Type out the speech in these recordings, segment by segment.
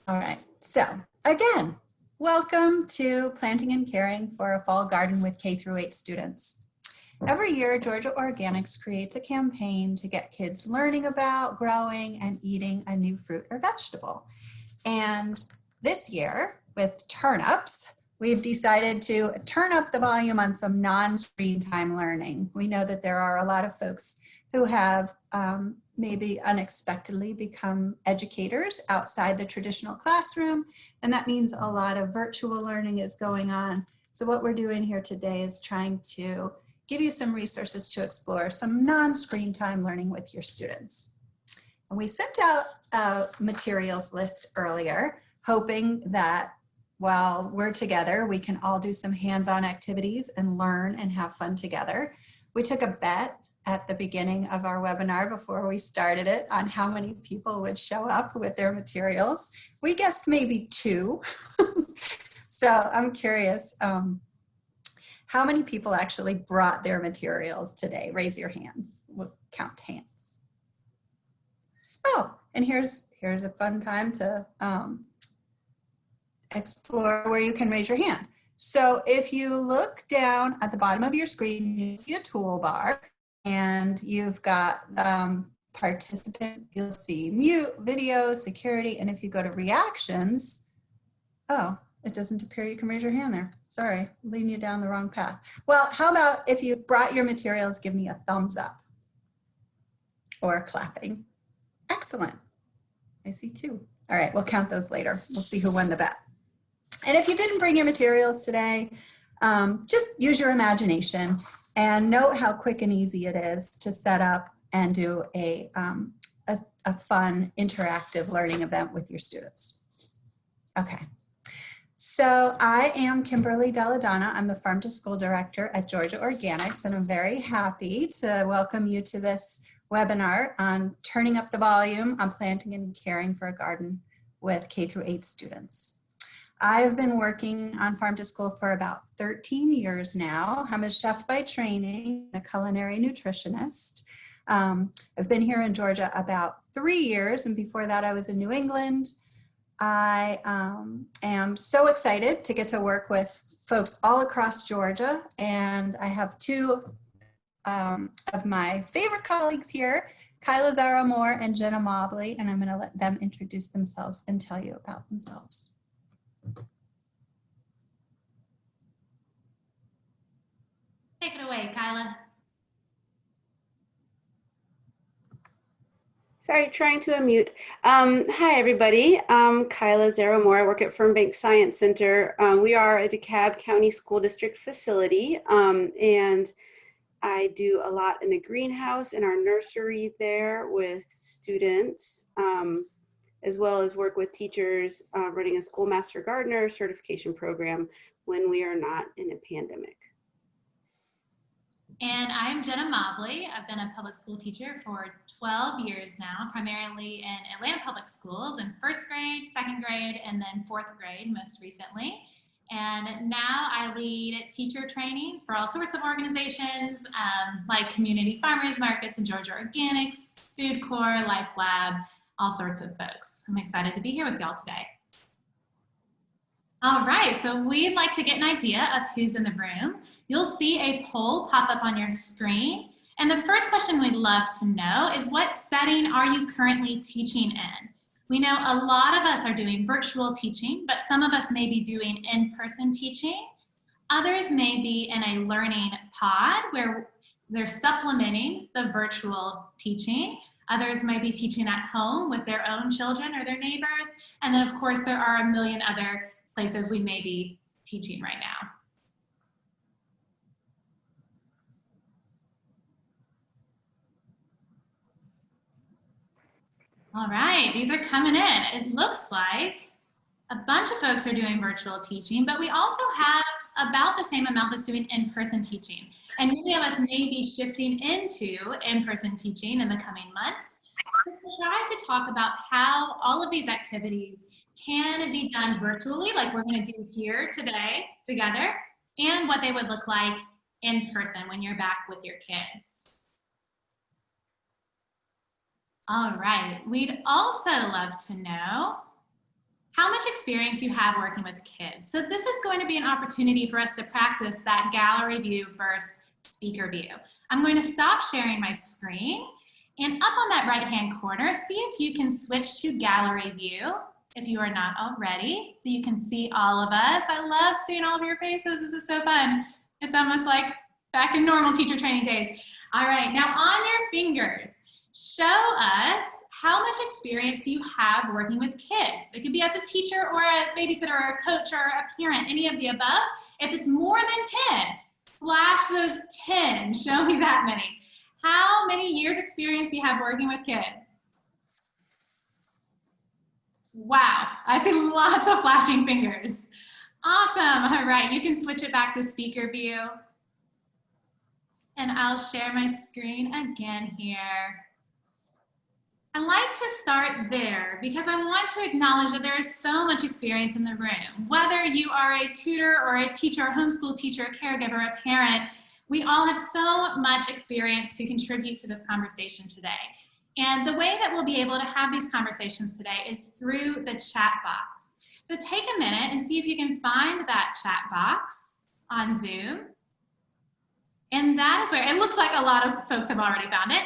All right, so again, welcome to Planting and Caring for a Fall Garden with K-8 students. Every year, Georgia Organics creates a campaign to get kids learning about growing and eating a new fruit or vegetable. And this year, with turnips, we've decided to turn up the volume on some non-screen time learning. We know that there are a lot of folks who have maybe unexpectedly become educators outside the traditional classroom, and that means a lot of virtual learning is going on. So what we're doing here today is trying to give you some resources to explore some non-screen time learning with your students. And we sent out a materials list earlier, hoping that while we're together, we can all do some hands-on activities and learn and have fun together. We took a bet at the beginning of our webinar before we started it on how many people would show up with their materials. We guessed maybe 2. So I'm curious, how many people actually brought their materials today? Raise your hands. We'll count hands. Oh, and here's a fun time to explore where you can raise your hand. So if you look down at the bottom of your screen, you see a toolbar, and you've got participant, you'll see mute, video, security, and if you go to reactions, oh, it doesn't appear you can raise your hand there. Sorry, leading you down the wrong path. Well, how about if you brought your materials, give me a thumbs up or clapping. Excellent. I see 2. All right, we'll count those later. We'll see who won the bet. And if you didn't bring your materials today, just use your imagination and note how quick and easy it is to set up and do a fun interactive learning event with your students. Okay. So I am Kimberly Delladonna. I'm the Farm to School Director at Georgia Organics, and I'm very happy to welcome you to this webinar on turning up the volume on planting and caring for a garden with K-8 students. I've been working on Farm to School for about 13 years now. I'm a chef by training, a culinary nutritionist. I've been here in Georgia about 3 years, and before that I was in New England. I am so excited to get to work with folks all across Georgia, and I have 2 of my favorite colleagues here, Kyla, Zaro and Jenna Mobley, and I'm going to let them introduce themselves and tell you about themselves. Take it away, Kyla. Sorry, trying to unmute. Hi, everybody. I'm Kyla Zaro. I work at Fernbank Science Center. We are a DeKalb County School District facility, and I do a lot in the greenhouse in our nursery there with students, as well as work with teachers running a Schoolmaster Gardener certification program when we are not in a pandemic. And I'm Jenna Mobley. I've been a public school teacher for 12 years now, primarily in Atlanta public schools in 1st grade, 2nd grade, and then 4th grade most recently. And now I lead teacher trainings for all sorts of organizations like community farmers markets and Georgia Organics, Food Corps, Life Lab, all sorts of folks. I'm excited to be here with y'all today. All right, so we'd like to get an idea of who's in the room. You'll see a poll pop up on your screen. And the first question we'd love to know is, what setting are you currently teaching in? We know a lot of us are doing virtual teaching, but some of us may be doing in-person teaching. Others may be in a learning pod where they're supplementing the virtual teaching. Others might be teaching at home with their own children or their neighbors. And then of course there are a million other places we may be teaching right now. All right, these are coming in. It looks like a bunch of folks are doing virtual teaching, but we also have about the same amount that's doing in-person teaching. And many of us may be shifting into in-person teaching in the coming months. We'll try to talk about how all of these activities can be done virtually, like we're going to do here today together, and what they would look like in person when you're back with your kids. All right, we'd also love to know how much experience you have working with kids. So this is going to be an opportunity for us to practice that gallery view versus speaker view. I'm going to stop sharing my screen, and up on that right-hand corner, see if you can switch to gallery view if you are not already, so you can see all of us. I love seeing all of your faces. This is so fun. It's almost like back in normal teacher training days. All right, now on your fingers, show us how much experience you have working with kids. It could be as a teacher or a babysitter or a coach or a parent, any of the above. If it's more than 10, flash those 10, show me that many. How many years experience do you have working with kids? Wow, I see lots of flashing fingers. Awesome, all right, you can switch it back to speaker view. And I'll share my screen again here. I like to start there because I want to acknowledge that there is so much experience in the room. Whether you are a tutor or a teacher, a homeschool teacher, a caregiver, a parent, we all have so much experience to contribute to this conversation today. And the way that we'll be able to have these conversations today is through the chat box. So take a minute and see if you can find that chat box on Zoom. And that is where, it looks like a lot of folks have already found it.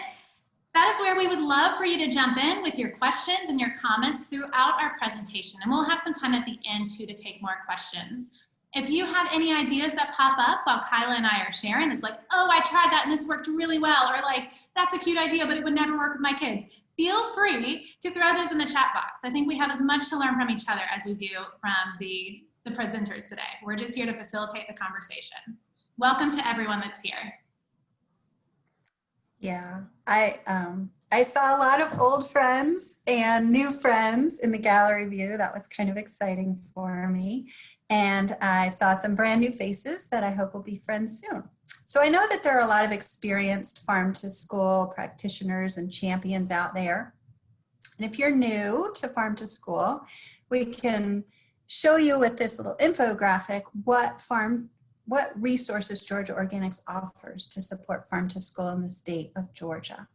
That is where we would love for you to jump in with your questions and your comments throughout our presentation. And we'll have some time at the end too to take more questions. If you have any ideas that pop up while Kyla and I are sharing, it's like, oh, I tried that and this worked really well, or like, that's a cute idea, but it would never work with my kids. Feel free to throw those in the chat box. I think we have as much to learn from each other as we do from the presenters today. We're just here to facilitate the conversation. Welcome to everyone that's here. Yeah, I saw a lot of old friends and new friends in the gallery view. That was kind of exciting for me. And I saw some brand new faces that I hope will be friends soon. So I know that there are a lot of experienced farm to school practitioners and champions out there. And if you're new to farm to school, we can show you with this little infographic what resources Georgia Organics offers to support farm to school in the state of Georgia.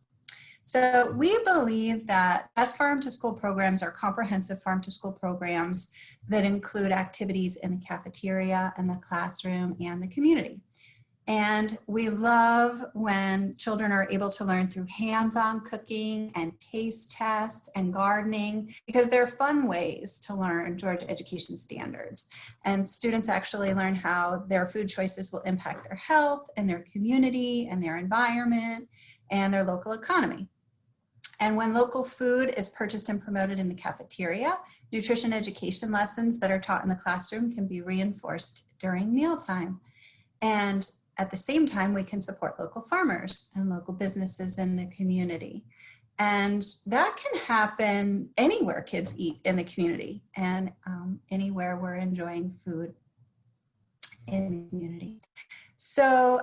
So we believe that best farm to school programs are comprehensive farm to school programs that include activities in the cafeteria and the classroom and the community. And we love when children are able to learn through hands-on cooking and taste tests and gardening, because they're fun ways to learn Georgia education standards. And students actually learn how their food choices will impact their health and their community and their environment and their local economy. And when local food is purchased and promoted in the cafeteria, nutrition education lessons that are taught in the classroom can be reinforced during mealtime. And at the same time, we can support local farmers and local businesses in the community. And that can happen anywhere kids eat in the community and anywhere we're enjoying food in the community. So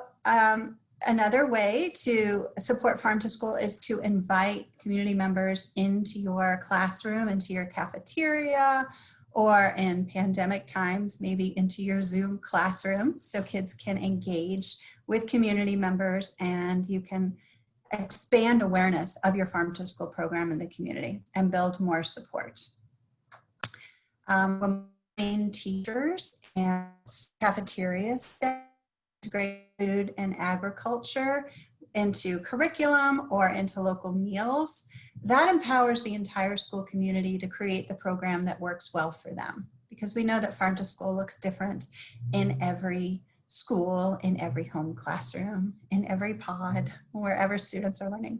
another way to support farm to school is to invite community members into your classroom, into your cafeteria, or in pandemic times, maybe into your Zoom classroom, so kids can engage with community members and you can expand awareness of your farm to school program in the community and build more support. Teachers and cafeterias integrate food and agriculture into curriculum or into local meals. That empowers the entire school community to create the program that works well for them, because we know that farm to school looks different in every school, in every home classroom, in every pod, wherever students are learning.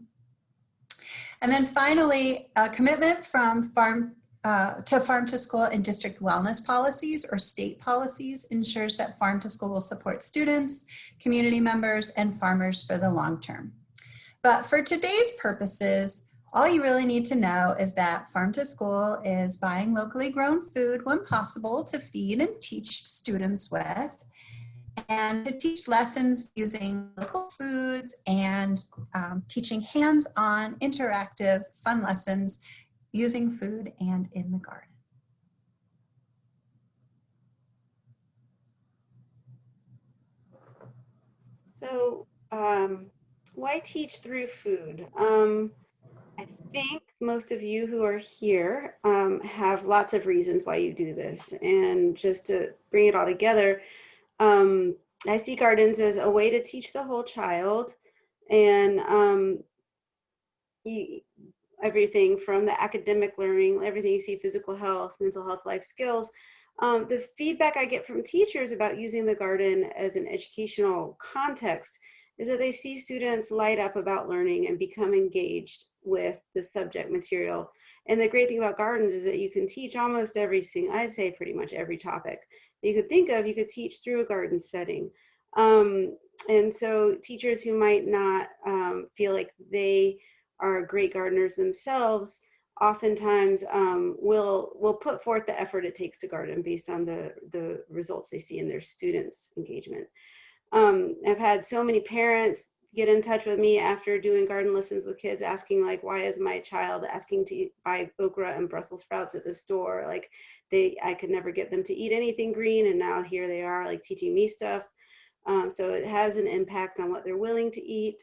And then finally, a commitment from farm to school and district wellness policies or state policies ensures that farm to school will support students, community members, and farmers for the long term. But for today's purposes, all you really need to know is that farm to school is buying locally grown food when possible to feed and teach students with, and to teach lessons using local foods and teaching hands-on interactive fun lessons using food and in the garden. So why teach through food? I think most of you who are here have lots of reasons why you do this. And just to bring it all together, I see gardens as a way to teach the whole child, and everything from the academic learning, everything you see, physical health, mental health, life skills. The feedback I get from teachers about using the garden as an educational context is that they see students light up about learning and become engaged with the subject material. And the great thing about gardens is that you can teach almost everything, I'd say pretty much every topic that you could think of, you could teach through a garden setting. And so teachers who might not feel like they are great gardeners themselves oftentimes will put forth the effort it takes to garden based on the results they see in their students' engagement. I've had so many parents get in touch with me after doing garden lessons with kids asking, like, why is my child asking to buy okra and Brussels sprouts at the store? Like, I could never get them to eat anything green, and now here they are, like, teaching me stuff. So it has an impact on what they're willing to eat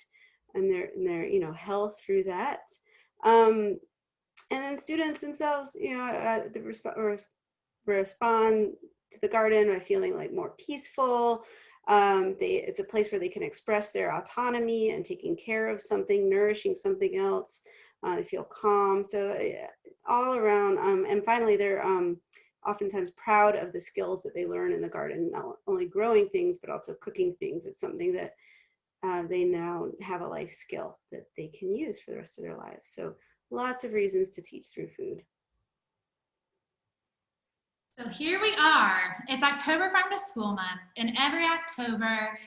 and their health through that. And then students themselves, respond to the garden by feeling like more peaceful. It's a place where they can express their autonomy and taking care of something, nourishing something else. They feel calm. So all around, and finally, they're oftentimes proud of the skills that they learn in the garden, not only growing things, but also cooking things. It's something that they now have a life skill that they can use for the rest of their lives. So lots of reasons to teach through food. So here we are. It's October Farm to School month, and every October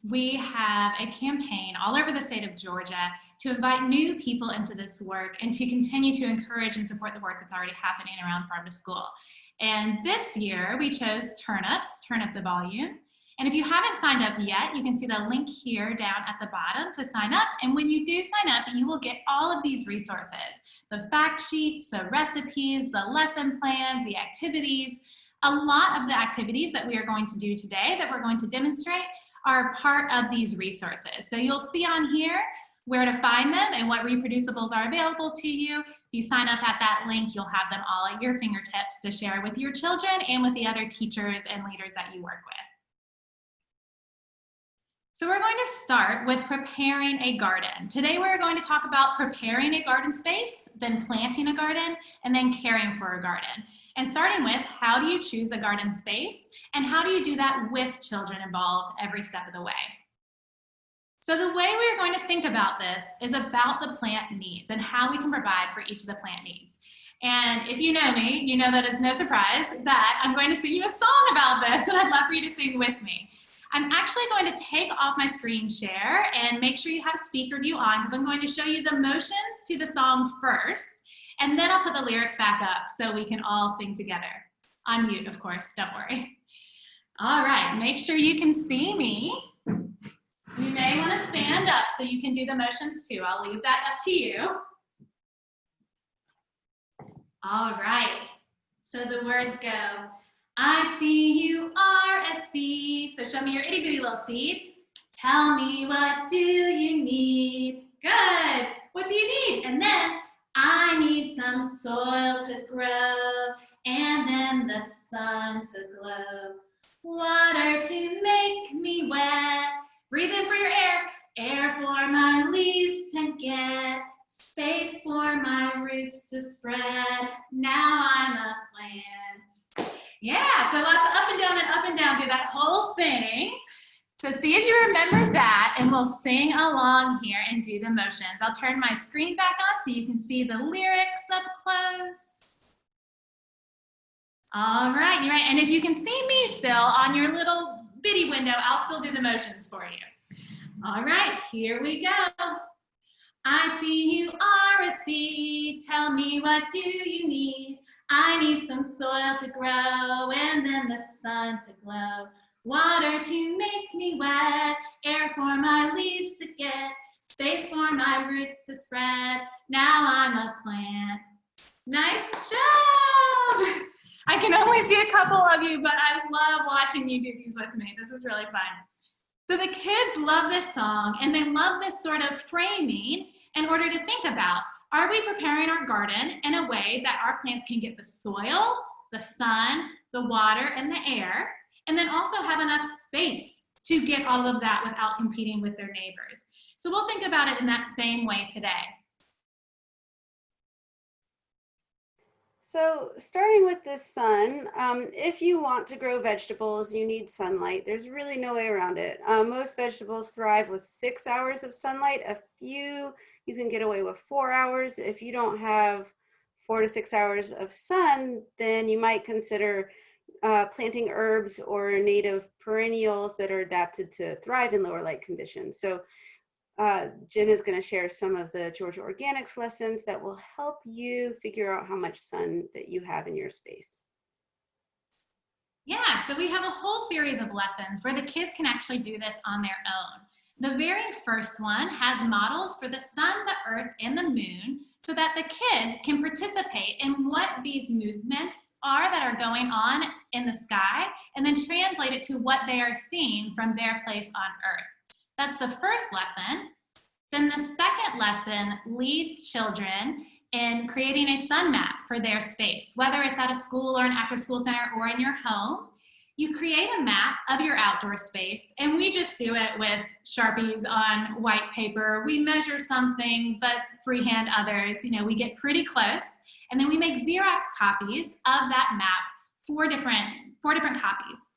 we have a campaign all over the state of Georgia to invite new people into this work and to continue to encourage and support the work that's already happening around Farm to School. And this year we chose Turnip the Volume. And if you haven't signed up yet, you can see the link here down at the bottom to sign up. And when you do sign up, you will get all of these resources, the fact sheets, the recipes, the lesson plans, the activities. A lot of the activities that we are going to do today that we're going to demonstrate are part of these resources. So you'll see on here where to find them and what reproducibles are available to you. If you sign up at that link, you'll have them all at your fingertips to share with your children and with the other teachers and leaders that you work with. So we're going to start with preparing a garden. Today we're going to talk about preparing a garden space, then planting a garden, and then caring for a garden. And starting with, how do you choose a garden space? And how do you do that with children involved every step of the way? So the way we're going to think about this is about the plant needs and how we can provide for each of the plant needs. And if you know me, you know that it's no surprise that I'm going to sing you a song about this, and I'd love for you to sing with me. I'm actually going to take off my screen share and make sure you have speaker view on, because I'm going to show you the motions to the song first, and then I'll put the lyrics back up so we can all sing together. On mute, of course, don't worry. All right, make sure you can see me. You may want to stand up so you can do the motions too. I'll leave that up to you. All right, so the words go, I see you are a seed. So show me your itty bitty little seed. Tell me, what do you need? Good. What do you need? And then I need some soil to grow, and then the sun to glow. Water to make me wet. Breathe in for your air. Air for my leaves to get. Space for my roots to spread. Now I'm a plant. Yeah, so lots of up and down through that whole thing. So see if you remember that, and we'll sing along here and do the motions. I'll turn my screen back on so you can see the lyrics up close. All right, you're right. And if you can see me still on your little bitty window, I'll still do the motions for you. All right, here we go. I see you are a seed. Tell me, what do you need? I need some soil to grow, and then the sun to glow. Water to make me wet, air for my leaves to get, space for my roots to spread. Now I'm a plant. Nice job! I can only see a couple of you, but I love watching you do these with me. This is really fun. So the kids love this song, and they love this sort of framing in order to think about, Are we preparing our garden in a way that our plants can get the soil, the sun, the water, and the air, and then also have enough space to get all of that without competing with their neighbors? So we'll think about it in that same way today. So starting with the sun, if you want to grow vegetables, you need sunlight. There's really no way around it. Most vegetables thrive with 6 hours of sunlight. A few, you can get away with 4 hours. If you don't have 4 to 6 hours of sun, then you might consider planting herbs or native perennials that are adapted to thrive in lower light conditions. So Jenna is going to share some of the Georgia Organics lessons that will help you figure out how much sun that you have in your space. Yeah, so we have a whole series of lessons where the kids can actually do this on their own. The very first one has models for the sun, the earth, and the moon so that the kids can participate in what these movements are that are going on in the sky and then translate it to what they are seeing from their place on earth. That's the first lesson. Then the second lesson leads children in creating a sun map for their space, whether it's at a school or an after-school center or in your home. You create a map of your outdoor space, and we just do it with Sharpies on white paper. We measure some things, but freehand others. You know, we get pretty close, and then we make Xerox copies of that map, four different copies.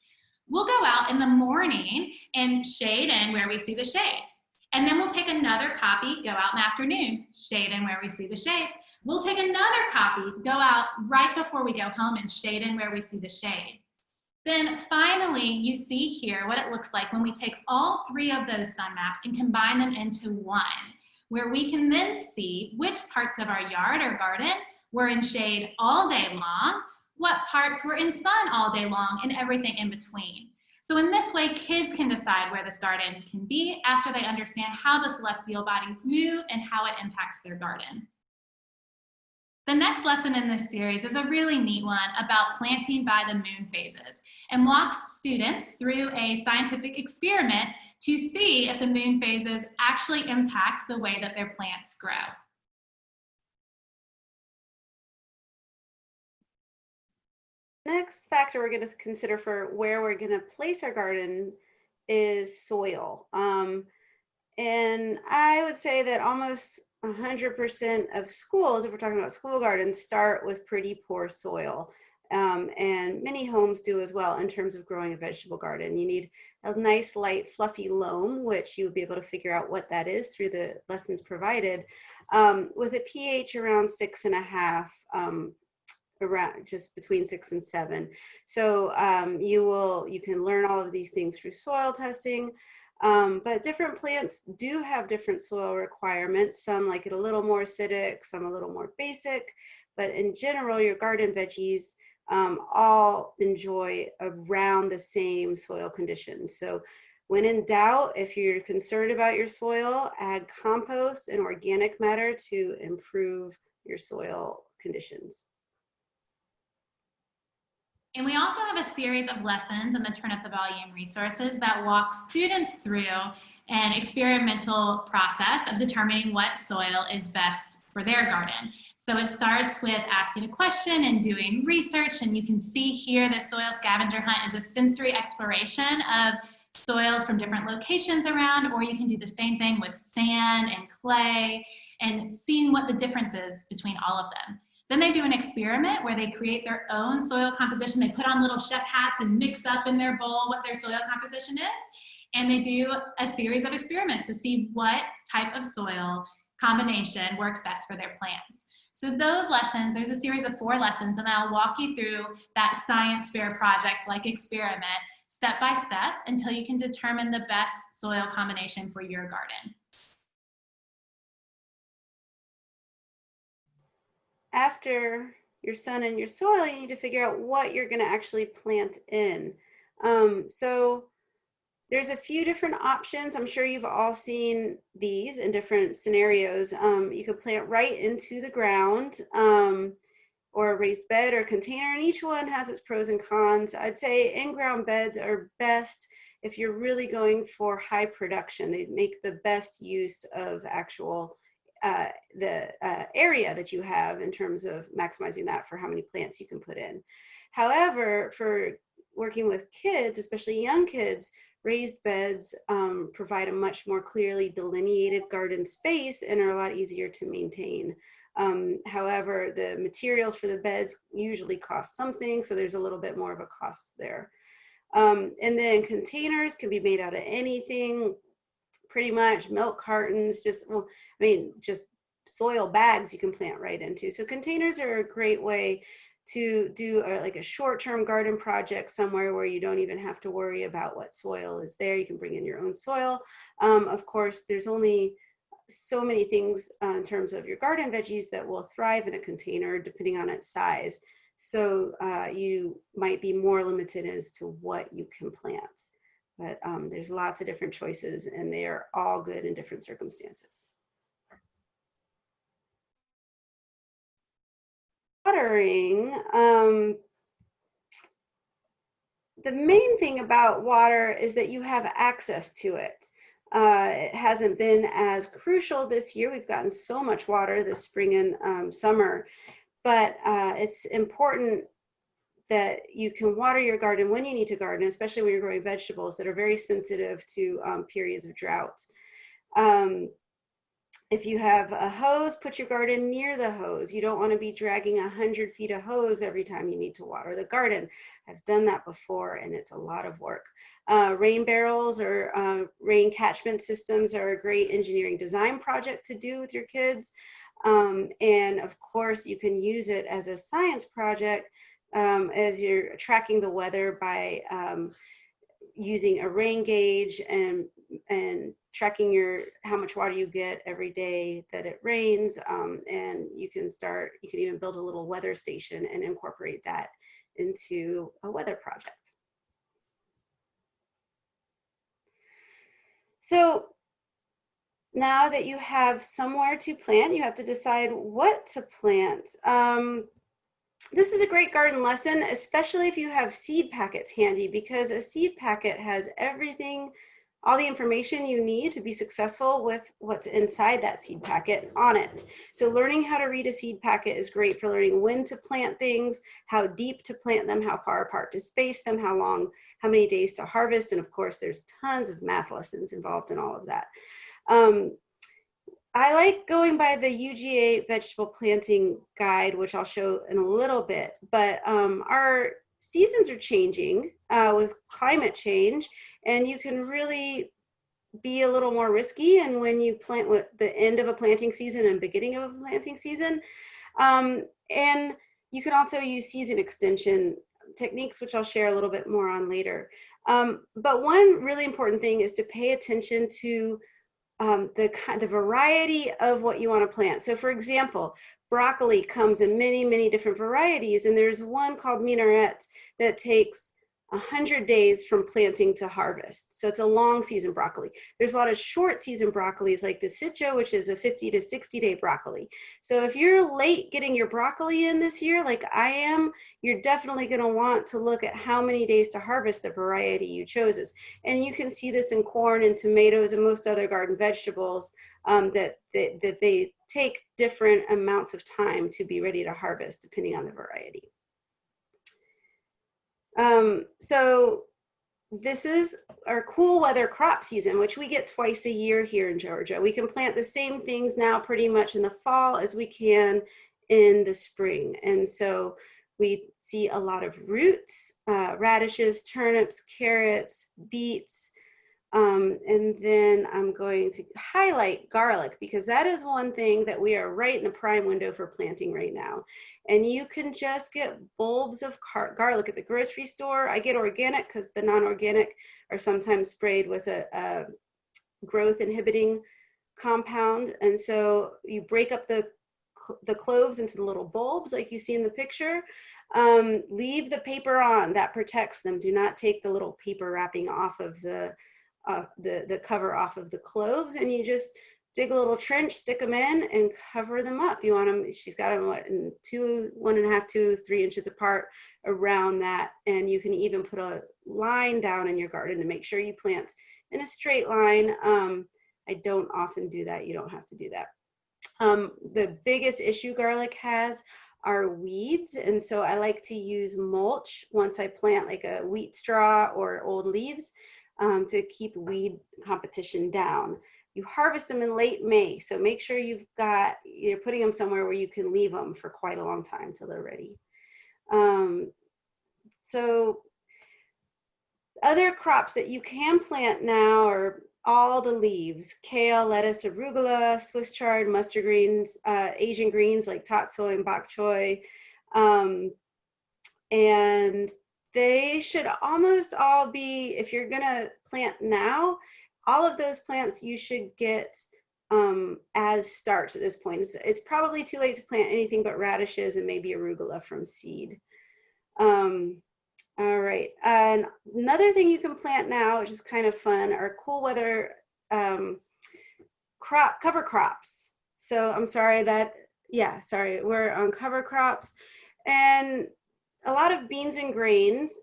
We'll go out in the morning and shade in where we see the shade. And then we'll take another copy, go out in the afternoon, shade in where we see the shade. We'll take another copy, go out right before we go home and shade in where we see the shade. Then finally, you see here what it looks like when we take all three of those sun maps and combine them into one, where we can then see which parts of our yard or garden were in shade all day long, what parts were in sun all day long, and everything in between. So in this way, kids can decide where this garden can be after they understand how the celestial bodies move and how it impacts their garden. The next lesson in this series is a really neat one about planting by the moon phases and walks students through a scientific experiment to see if the moon phases actually impact the way that their plants grow. Next factor we're going to consider for where we're going to place our garden is soil. And I would say that almost 100% of schools, if we're talking about school gardens, start with pretty poor soil. And many homes do as well in terms of growing a vegetable garden. You need a nice, light, fluffy loam, which you'll be able to figure out what that is through the lessons provided, with a pH around 6.5, around just between 6 and 7. So you can learn all of these things through soil testing. But different plants do have different soil requirements. Some like it a little more acidic, some a little more basic. But in general, your garden veggies all enjoy around the same soil conditions. So when in doubt, if you're concerned about your soil, add compost and organic matter to improve your soil conditions. And we also have a series of lessons in the Turnip the Volume resources that walk students through an experimental process of determining what soil is best for their garden. So it starts with asking a question and doing research, and you can see here the soil scavenger hunt is a sensory exploration of soils from different locations around, or you can do the same thing with sand and clay and seeing what the difference is between all of them. Then they do an experiment where they create their own soil composition. They put on little chef hats and mix up in their bowl what their soil composition is. And they do a series of experiments to see what type of soil combination works best for their plants. So those lessons, there's a series of 4 lessons, and I'll walk you through that science fair project-like experiment step by step until you can determine the best soil combination for your garden. After your sun and your soil, you need to figure out what you're going to actually plant in. So there's a few different options. I'm sure you've all seen these in different scenarios. You could plant right into the ground, or a raised bed or container, and each one has its pros and cons. I'd say in-ground beds are best if you're really going for high production. They make the best use of actual area that you have in terms of maximizing that for how many plants you can put in. However, for working with kids, especially young kids, raised beds provide a much more clearly delineated garden space and are a lot easier to maintain. However, the materials for the beds usually cost something, so there's a little bit more of a cost there. And then containers can be made out of anything, pretty much. Milk cartons, just soil bags you can plant right into. So containers are a great way to do like a short-term garden project somewhere where you don't even have to worry about what soil is there. You can bring in your own soil. Of course, there's only so many things in terms of your garden veggies that will thrive in a container depending on its size. So you might be more limited as to what you can plant. But there's lots of different choices and they are all good in different circumstances. Watering, the main thing about water is that you have access to it. It hasn't been as crucial this year. We've gotten so much water this spring and summer, but it's important that you can water your garden when you need to garden, especially when you're growing vegetables that are very sensitive to periods of drought. If you have a hose, put your garden near the hose. You don't want to be dragging 100 feet of hose every time you need to water the garden. I've done that before and it's a lot of work. Rain barrels or rain catchment systems are a great engineering design project to do with your kids. And of course, you can use it as a science project as you're tracking the weather by using a rain gauge and tracking how much water you get every day that it rains. And you can even build a little weather station and incorporate that into a weather project. So now that you have somewhere to plant, you have to decide what to plant. This is a great garden lesson, especially if you have seed packets handy, because a seed packet has everything, all the information you need to be successful with what's inside that seed packet on it. So learning how to read a seed packet is great for learning when to plant things, how deep to plant them, how far apart to space them, how many days to harvest. And of course, there's tons of math lessons involved in all of that. I like going by the UGA vegetable planting guide, which I'll show in a little bit, but our seasons are changing with climate change, and you can really be a little more risky. And when you plant with the end of a planting season and beginning of a planting season, and you can also use season extension techniques, which I'll share a little bit more on later. But one really important thing is to pay attention to the variety of what you want to plant. So for example, broccoli comes in many, many different varieties, and there's one called Minaret that takes 100 days from planting to harvest. So it's a long season broccoli. There's a lot of short season broccolis like the Sitcho, which is a 50 to 60 day broccoli. So if you're late getting your broccoli in this year, like I am, you're definitely going to want to look at how many days to harvest the variety you chose. And you can see this in corn and tomatoes and most other garden vegetables, that they take different amounts of time to be ready to harvest depending on the variety. So this is our cool weather crop season, which we get twice a year here in Georgia. We can plant the same things now pretty much in the fall as we can in the spring. And so we see a lot of roots, radishes, turnips, carrots, beets, and then I'm going to highlight garlic, because that is one thing that we are right in the prime window for planting right now. And you can just get bulbs of garlic at the grocery store. I get organic because the non-organic are sometimes sprayed with a growth inhibiting compound. And so you break up the cloves into the little bulbs like you see in the picture. Leave the paper on, that protects them. Do not take the little paper wrapping off of the cover off of the cloves, and you just dig a little trench, stick them in, and cover them up. You want them, she's got them what, in 1.5 to 3 inches apart around that. And you can even put a line down in your garden to make sure you plant in a straight line. I don't often do that. You don't have to do that. The biggest issue garlic has are weeds, and so I like to use mulch once I plant, like a wheat straw or old leaves, to keep weed competition down. You harvest them in late May, so make sure you're putting them somewhere where you can leave them for quite a long time till they're ready. So other crops that you can plant now are all the leaves: kale, lettuce, arugula, Swiss chard, mustard greens, Asian greens like tatsoi and bok choy. And they should almost all be, if you're gonna plant now, all of those plants you should get as starts at this point. It's probably too late to plant anything but radishes and maybe arugula from seed. All right, and another thing you can plant now, which is kind of fun, are cool weather cover crops. So I'm sorry we're on cover crops. And a lot of beans and grains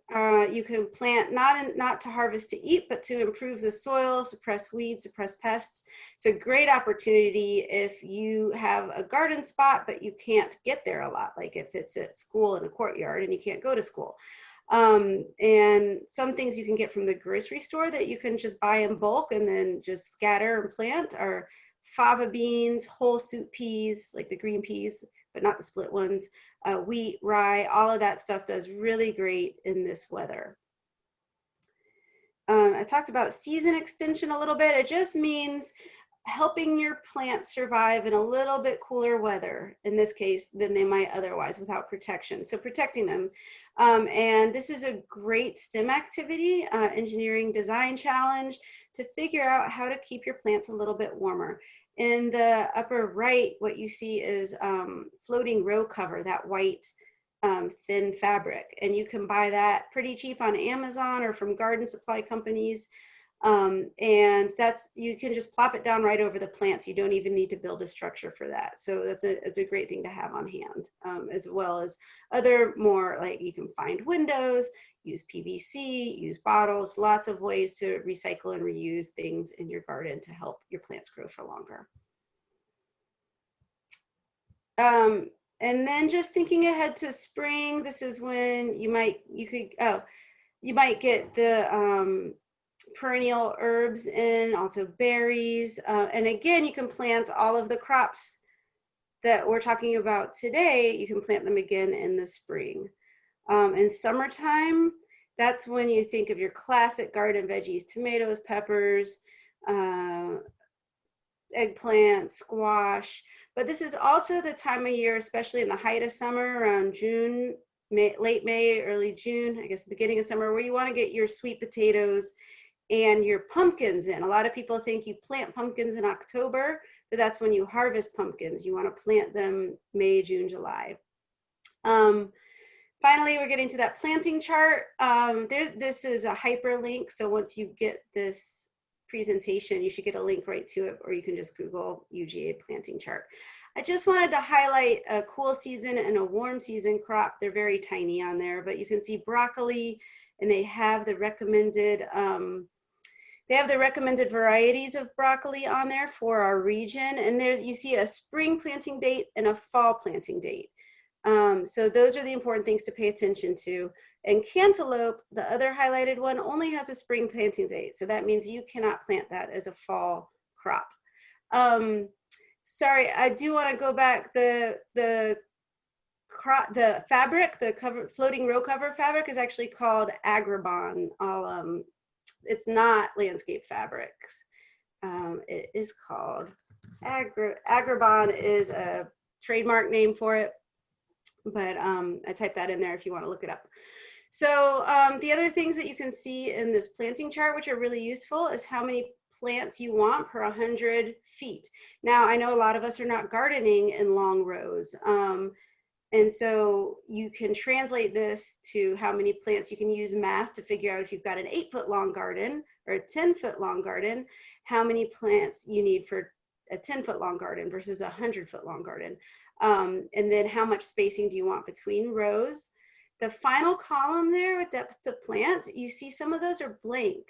you can plant not to harvest to eat, but to improve the soil, suppress weeds, suppress pests. It's a great opportunity if you have a garden spot, but you can't get there a lot, like if it's at school in a courtyard and you can't go to school. And some things you can get from the grocery store that you can just buy in bulk and then just scatter and plant are fava beans, whole soup peas, like the green peas, but not the split ones, wheat, rye, all of that stuff does really great in this weather. I talked about season extension a little bit. It just means helping your plants survive in a little bit cooler weather, in this case, than they might otherwise without protection. So protecting them. And this is a great STEM activity, engineering design challenge, to figure out how to keep your plants a little bit warmer. In the upper right, what you see is floating row cover, that white thin fabric. And you can buy that pretty cheap on Amazon or from garden supply companies. And you can just plop it down right over the plants. You don't even need to build a structure for that. So it's a great thing to have on hand, as well as other more, like you can find windows, use PVC, use bottles, lots of ways to recycle and reuse things in your garden to help your plants grow for longer. And then just thinking ahead to spring, this is when you might get the perennial herbs in, also berries. And again, you can plant all of the crops that we're talking about today. You can plant them again in the spring. In summertime, that's when you think of your classic garden veggies: tomatoes, peppers, eggplant, squash. But this is also the time of year, especially in the height of summer, around June, late May, early June, I guess the beginning of summer, where you want to get your sweet potatoes and your pumpkins in. A lot of people think you plant pumpkins in October, but that's when you harvest pumpkins. You want to plant them May, June, July. Finally, we're getting to that planting chart. This is a hyperlink, so once you get this presentation, you should get a link right to it, or you can just Google UGA planting chart. I just wanted to highlight a cool season and a warm season crop. They're very tiny on there, but you can see broccoli, and they have the recommended varieties of broccoli on there for our region. And there you see a spring planting date and a fall planting date. So those are the important things to pay attention to. And cantaloupe, the other highlighted one, only has a spring planting date. So that means you cannot plant that as a fall crop. Sorry, I do want to go back. The fabric, the floating row cover fabric, is actually called Agribon. It's not landscape fabrics. It is called Agribon is a trademark name for it, but I typed that in there if you want to look it up. So the other things that you can see in this planting chart, which are really useful, is how many plants you want per 100 feet. Now, I know a lot of us are not gardening in long rows. And so you can translate this to how many plants. You can use math to figure out if you've got an 8-foot long garden or a 10-foot long garden, how many plants you need for a 10-foot long garden versus a 100-foot long garden. And then how much spacing do you want between rows? The final column there, depth to plant, you see some of those are blank.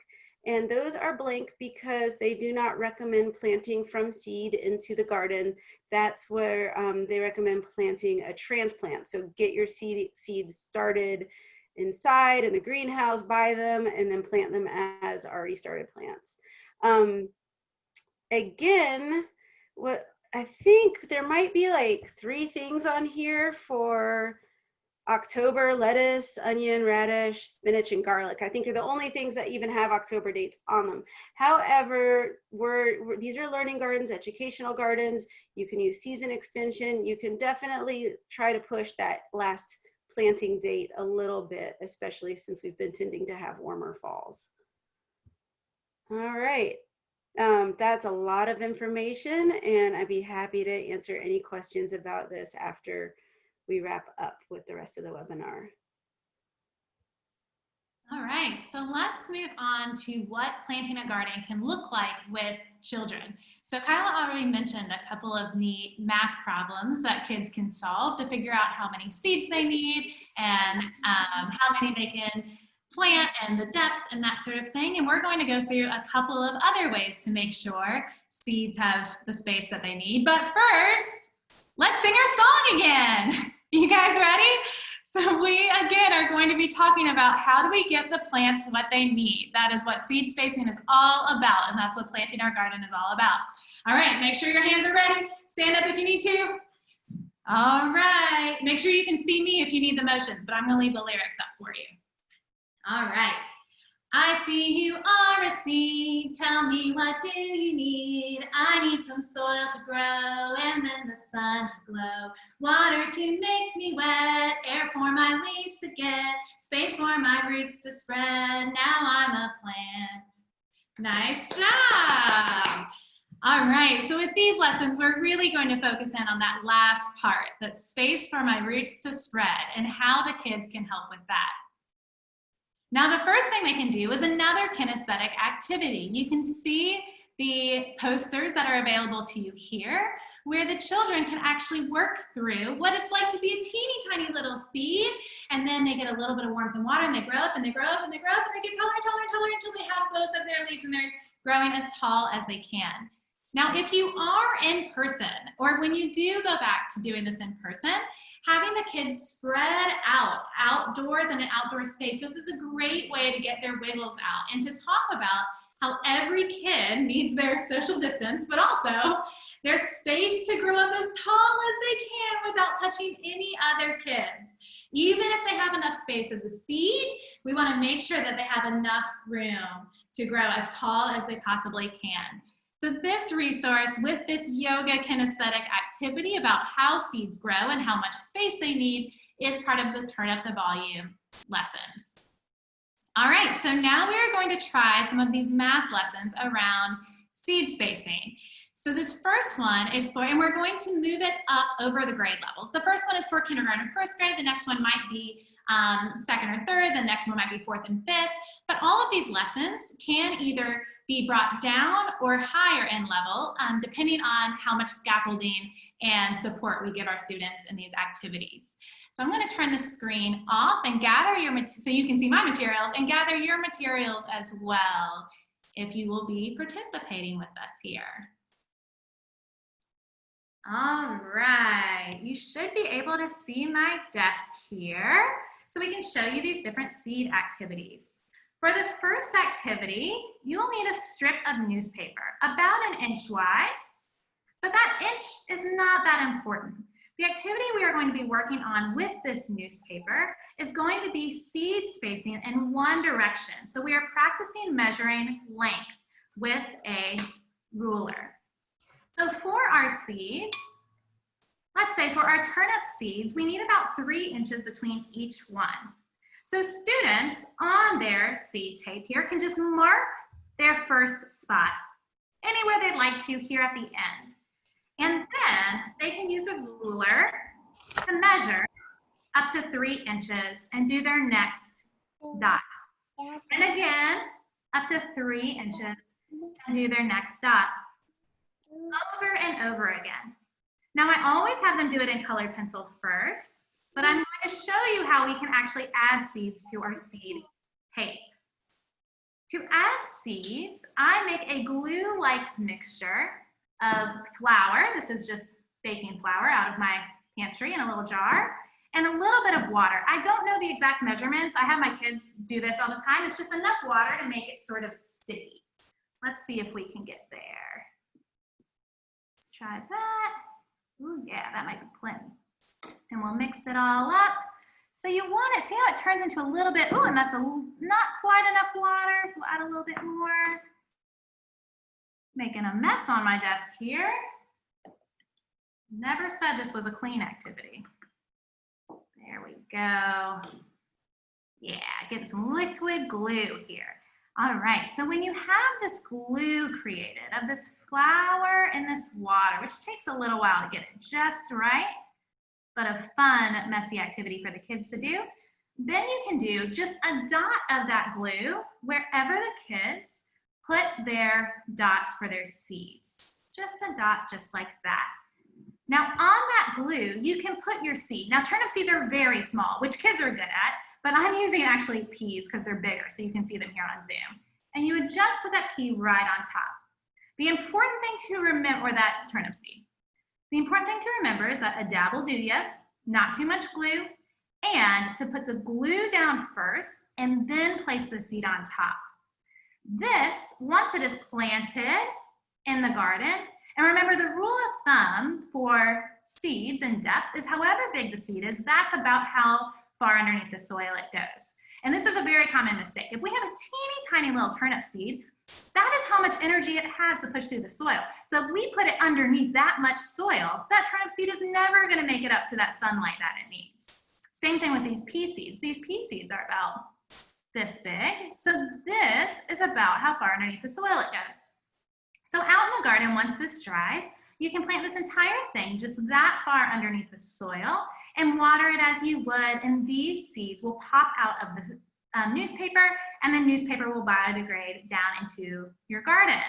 And those are blank because they do not recommend planting from seed into the garden. That's where they recommend planting a transplant. So get your seeds started inside in the greenhouse, buy them, and then plant them as already started plants. Again, what I think there might be like 3 things on here for October: lettuce, onion, radish, spinach, and garlic. I think are the only things that even have October dates on them. However, these are learning gardens, educational gardens. You can use season extension. You can definitely try to push that last planting date a little bit, especially since we've been tending to have warmer falls. All right. That's a lot of information, and I'd be happy to answer any questions about this after we wrap up with the rest of the webinar. All right, so let's move on to what planting a garden can look like with children. So Kyla already mentioned a couple of neat math problems that kids can solve to figure out how many seeds they need and how many they can plant and the depth and that sort of thing. And we're going to go through a couple of other ways to make sure seeds have the space that they need. But first, let's sing our song again. You guys ready? So we, again, are going to be talking about how do we get the plants what they need. That is what seed spacing is all about, and that's what planting our garden is all about. All right, make sure your hands are ready. Stand up if you need to. All right, make sure you can see me if you need the motions, but I'm gonna leave the lyrics up for you. All right. I see you are a seed, tell me what do you need? I need some soil to grow and then the sun to glow. Water to make me wet, air for my leaves to get, space for my roots to spread, now I'm a plant. Nice job. All right, so with these lessons, we're really going to focus in on that last part, that space for my roots to spread and how the kids can help with that. Now, the first thing they can do is another kinesthetic activity. You can see the posters that are available to you here, where the children can actually work through what it's like to be a teeny tiny little seed, and then they get a little bit of warmth and water, and they grow up, and they grow up, and they grow up, and they get taller and taller and taller until they have both of their leaves, and they're growing as tall as they can. Now, if you are in person, or when you do go back to doing this in person, having the kids spread out outdoors in an outdoor space, this is a great way to get their wiggles out and to talk about how every kid needs their social distance, but also their space to grow up as tall as they can without touching any other kids. Even if they have enough space as a seed, we want to make sure that they have enough room to grow as tall as they possibly can. So this resource with this yoga kinesthetic activity about how seeds grow and how much space they need is part of the Turnip the Volume lessons. All right, so now we are going to try some of these math lessons around seed spacing. So this first one is for, and we're going to move it up over the grade levels. The first one is for kindergarten, first grade. The next one might be second or third. The next one might be fourth and fifth. But all of these lessons can either be brought down or higher in level, depending on how much scaffolding and support we give our students in these activities. So I'm going to turn the screen off and gather your, so you can see my materials and gather your materials as well, if you will be participating with us here. All right, you should be able to see my desk here, so we can show you these different seed activities. For the first activity, you'll need a strip of newspaper, about 1 inch wide, but that inch is not that important. The activity we are going to be working on with this newspaper is going to be seed spacing in one direction. So we are practicing measuring length with a ruler. So for our seeds, let's say for our turnip seeds, we need about 3 inches between each one. So students on their seed tape here can just mark their first spot anywhere they'd like to here at the end. And then they can use a ruler to measure up to 3 inches and do their next dot. And again, up to 3 inches and do their next dot. Over and over again. Now I always have them do it in colored pencil first, but I'm going to show you how we can actually add seeds to our seed tape. To add seeds, I make a glue-like mixture of flour. This is just baking flour out of my pantry in a little jar, and a little bit of water. I don't know the exact measurements. I have my kids do this all the time. It's just enough water to make it sort of sticky. Let's see if we can get there. Let's try that. Ooh, yeah, that might be plenty. And we'll mix it all up. So you want it, see how it turns into a little bit, ooh, and that's not quite enough water, so we'll add a little bit more. Making a mess on my desk here. Never said this was a clean activity. There we go. Yeah, getting some liquid glue here. All right, so when you have this glue created of this flour and this water, which takes a little while to get it just right, but a fun, messy activity for the kids to do, then you can do just a dot of that glue wherever the kids put their dots for their seeds. Just a dot just like that. Now on that glue, you can put your seed. Now turnip seeds are very small, which kids are good at, but I'm using actually peas because they're bigger, so you can see them here on Zoom. And you would just put that pea right on top. The important thing to remember, or that turnip seed, the important thing to remember is that a dab will do ya, not too much glue, and to put the glue down first and then place the seed on top. This, once it is planted in the garden, and remember the rule of thumb for seeds in depth is however big the seed is, that's about how far underneath the soil it goes. And this is a very common mistake. If we have a teeny tiny little turnip seed, that is how much energy it has to push through the soil. So if we put it underneath that much soil, that turnip seed is never going to make it up to that sunlight that it needs. Same thing with these pea seeds. These pea seeds are about this big. So this is about how far underneath the soil it goes. So out in the garden, once this dries, you can plant this entire thing just that far underneath the soil and water it as you would, and these seeds will pop out of the newspaper, and the newspaper will biodegrade down into your garden.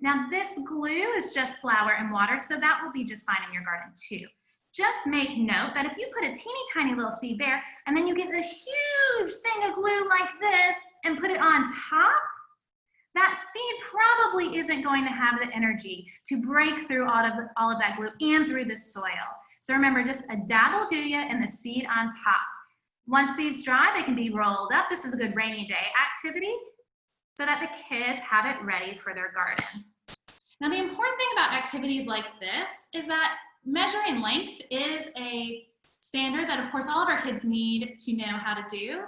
Now this glue is just flour and water, so that will be just fine in your garden too. Just make note that if you put a teeny tiny little seed there and then you get this huge thing of glue like this and put it on top, that seed probably isn't going to have the energy to break through all of that glue and through the soil. So remember, just a dab will do ya and the seed on top. Once these dry, they can be rolled up. This is a good rainy day activity so that the kids have it ready for their garden. Now the important thing about activities like this is that measuring length is a standard that of course all of our kids need to know how to do.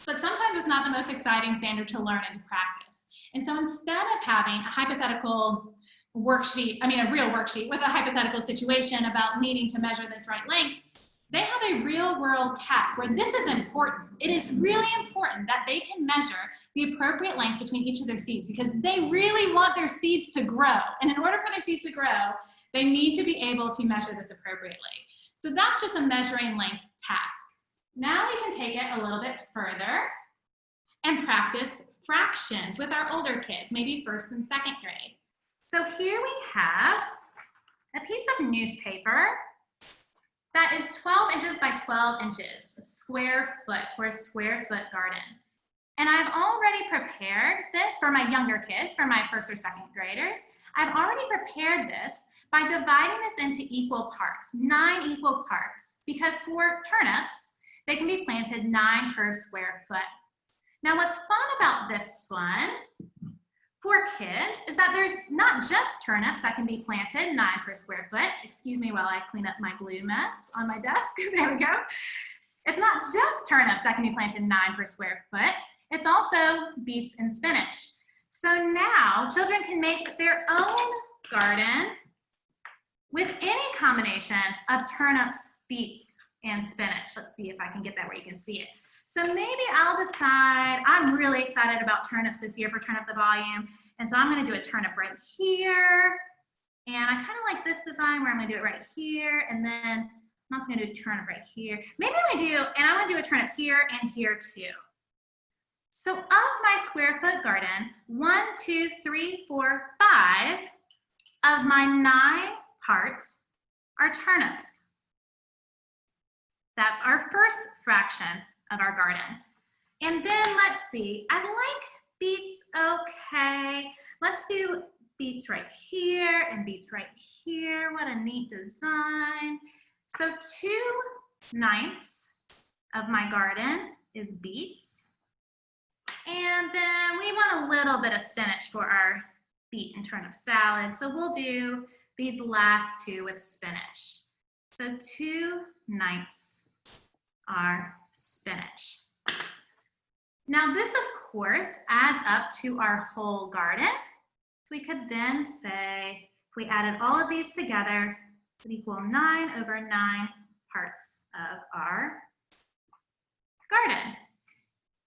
But sometimes it's not the most exciting standard to learn and to practice. And so instead of having a hypothetical worksheet, a real worksheet with a hypothetical situation about needing to measure this right length, they have a real world task where this is important. It is really important that they can measure the appropriate length between each of their seeds because they really want their seeds to grow. And in order for their seeds to grow, they need to be able to measure this appropriately. So that's just a measuring length task. Now we can take it a little bit further and practice fractions with our older kids, maybe first and second grade. So here we have a piece of newspaper that is 12 inches by 12 inches, a square foot for a square foot garden. And I've already prepared this for my younger kids, for my first or second graders. I've already prepared this by dividing this into equal parts, 9 equal parts, because for turnips, they can be planted 9 per square foot. Now what's fun about this one for kids is that there's not just turnips that can be planted 9 per square foot. Excuse me while I clean up my glue mess on my desk. There we go. It's not just turnips that can be planted 9 per square foot. It's also beets and spinach. So now children can make their own garden with any combination of turnips, beets, and spinach. Let's see if I can get that where you can see it. So maybe I'll decide, I'm really excited about turnips this year for Turnip the Volume. And so I'm gonna do a turnip right here. And I kind of like this design where I'm gonna do it right here. And then I'm also gonna do a turnip right here. Maybe I'm gonna do a turnip here and here too. So of my square foot garden, 1, 2, 3, 4, 5 of my 9 parts are turnips. That's our first fraction of our garden. And then let's see, I'd like Beets, okay. Let's do beets right here and beets right here. What a neat design. So 2/9 of my garden is beets. And then we want a little bit of spinach for our beet and turnip salad. So we'll do these last two with spinach. So 2/9 are spinach. Now this, of course, adds up to our whole garden. So we could then say, if we added all of these together, it would equal 9/9 parts of our garden.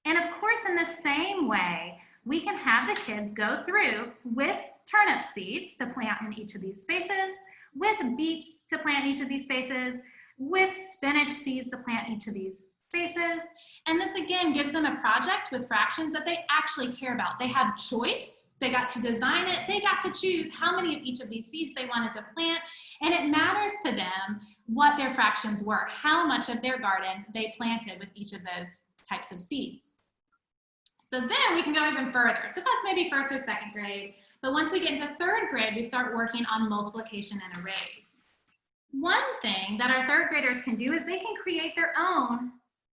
And of course, in the same way, we can have the kids go through with turnip seeds to plant in each of these spaces, with beets to plant in each of these spaces, with spinach seeds to plant in each of these spaces. And this again gives them a project with fractions that they actually care about. They have choice, they got to design it, they got to choose how many of each of these seeds they wanted to plant, and it matters to them what their fractions were, how much of their garden they planted with each of those types of seeds. So then we can go even further. So that's maybe 1st or 2nd grade. But once we get into 3rd grade, we start working on multiplication and arrays. One thing that our 3rd graders can do is they can create their own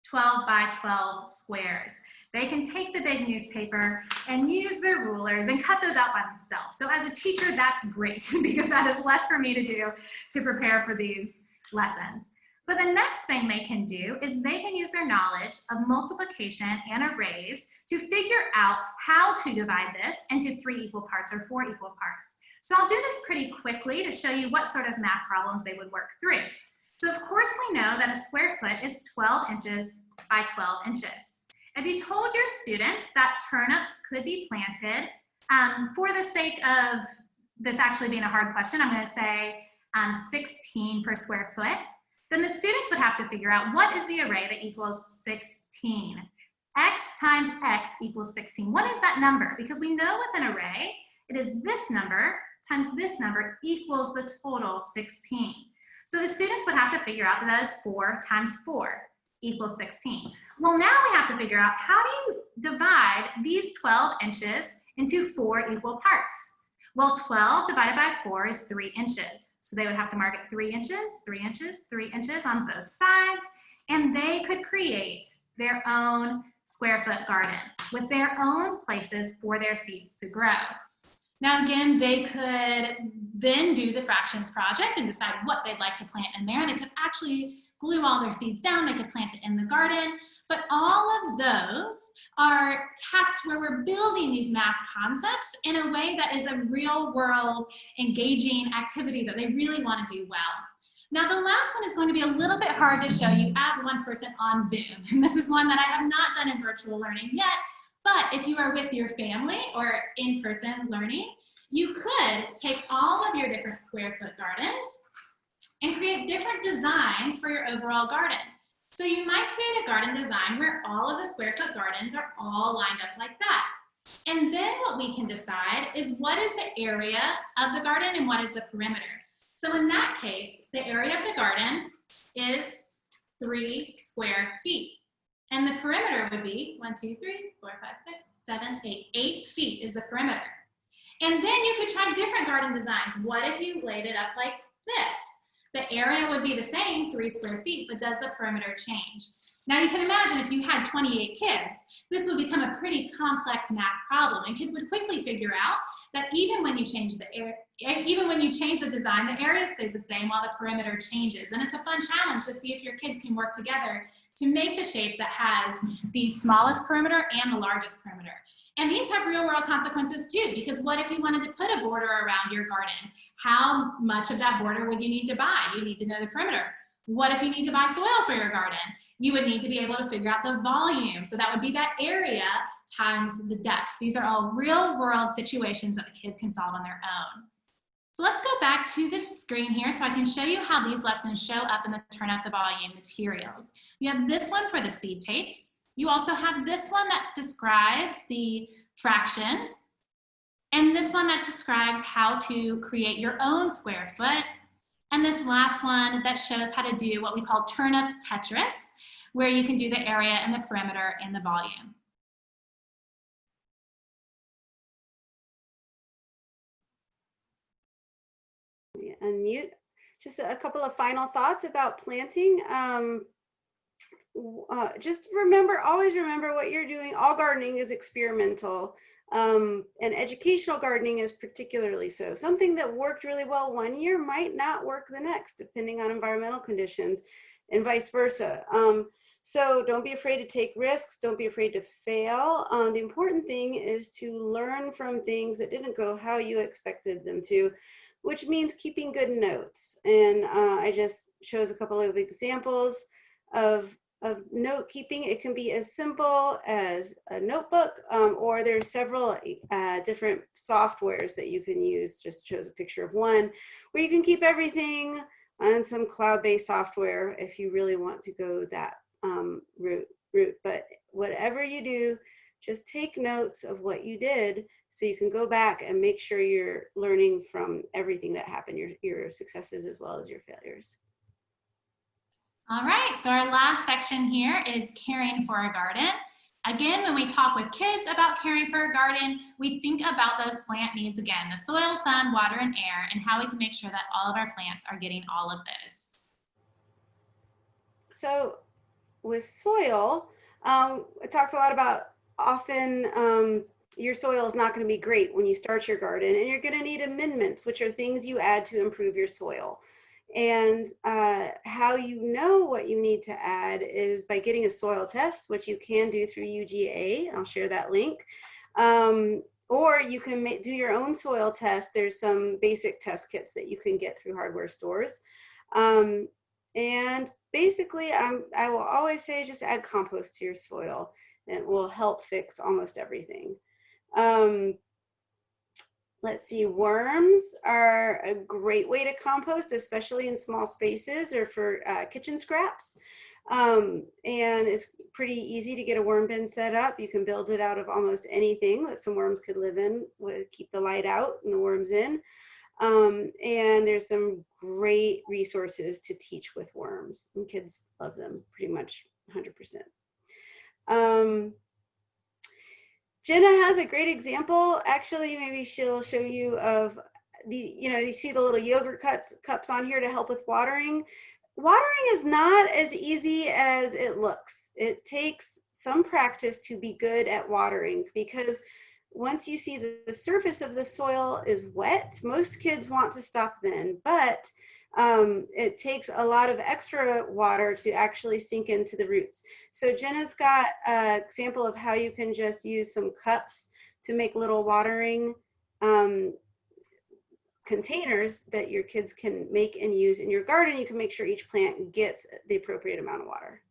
12 by 12 squares. They can take the big newspaper and use their rulers and cut those out by themselves. So as a teacher, that's great because that is less for me to do to prepare for these lessons. But the next thing they can do is they can use their knowledge of multiplication and arrays to figure out how to divide this into 3 equal parts or 4 equal parts. So I'll do this pretty quickly to show you what sort of math problems they would work through. So of course we know that a square foot is 12 inches by 12 inches. If you told your students that turnips could be planted, for the sake of this actually being a hard question, I'm going to say 16 per square foot. Then the students would have to figure out what is the array that equals 16. X times X equals 16. What is that number? Because we know with an array, it is this number times this number equals the total 16. So the students would have to figure out that that is 4 times 4 equals 16. Well, now we have to figure out how do you divide these 12 inches into 4 equal parts? Well, 12 divided by 4 is 3 inches. So they would have to mark it 3 inches, 3 inches, 3 inches on both sides, and they could create their own square foot garden with their own places for their seeds to grow. Now again, they could then do the fractions project and decide what they'd like to plant in there. They could actually glue all their seeds down, they could plant it in the garden, but all of those are tasks where we're building these math concepts in a way that is a real world engaging activity that they really want to do well. Now the last one is going to be a little bit hard to show you as one person on Zoom. And this is one that I have not done in virtual learning yet, but if you are with your family or in-person learning, you could take all of your different square foot gardens and create different designs for your overall garden. So you might create a garden design where all of the square foot gardens are all lined up like that. And then what we can decide is what is the area of the garden and what is the perimeter. So in that case, the area of the garden is 3 square feet. And the perimeter would be 1, 2, 3, 4, 5, 6, 7, 8. 8 feet is the perimeter. And then you could try different garden designs. What if you laid it up like this? The area would be the same, 3 square feet, but does the perimeter change? Now you can imagine if you had 28 kids, this would become a pretty complex math problem, and kids would quickly figure out that even when you change the design, the area stays the same while the perimeter changes. And it's a fun challenge to see if your kids can work together to make the shape that has the smallest perimeter and the largest perimeter. And these have real world consequences too, because what if you wanted to put a border around your garden? How much of that border would you need to buy? You need to know the perimeter. What if you need to buy soil for your garden? You would need to be able to figure out the volume. So that would be that area times the depth. These are all real world situations that the kids can solve on their own. So let's go back to this screen here so I can show you how these lessons show up in the Turnip the Volume materials. You have this one for the seed tapes. You also have this one that describes the fractions, and this one that describes how to create your own square foot, and this last one that shows how to do what we call turnip Tetris, where you can do the area and the perimeter and the volume. unmute. Just a couple of final thoughts about planting. Just remember, always remember what you're doing. All gardening is experimental, and educational gardening is particularly so. Something that worked really well one year might not work the next, depending on environmental conditions, and vice versa. So don't be afraid to take risks. Don't be afraid to fail. The important thing is to learn from things that didn't go how you expected them to, which means keeping good notes. And I just chose a couple of examples of note keeping. It can be as simple as a notebook, or there's several different softwares that you can use. Just chose a picture of one where you can keep everything on some cloud-based software if you really want to go that route. But whatever you do, just take notes of what you did so you can go back and make sure you're learning from everything that happened, your successes as well as your failures. All right, so our last section here is caring for a garden. Again, when we talk with kids about caring for a garden, we think about those plant needs again, the soil, sun, water, and air, and how we can make sure that all of our plants are getting all of those. So with soil, it talks a lot about often your soil is not going to be great when you start your garden, and you're going to need amendments, which are things you add to improve your soil. And how you know what you need to add is by getting a soil test, which you can do through UGA. I'll share that link. Or you can do your own soil test. There's some basic test kits that you can get through hardware stores. And basically, I will always say just add compost to your soil. It will help fix almost everything. Let's see, worms are a great way to compost, especially in small spaces or for kitchen scraps. And it's pretty easy to get a worm bin set up. You can build it out of almost anything that some worms could live in, keep the light out and the worms in. And there's some great resources to teach with worms, and kids love them pretty much 100%. Jenna has a great example. Actually, maybe she'll show you of you see the little yogurt cups on here to help with watering. Watering is not as easy as it looks. It takes some practice to be good at watering, because once you see the surface of the soil is wet, most kids want to stop then, but it takes a lot of extra water to actually sink into the roots. So Jenna's got an example of how you can just use some cups to make little watering containers that your kids can make and use in your garden. You can make sure each plant gets the appropriate amount of water.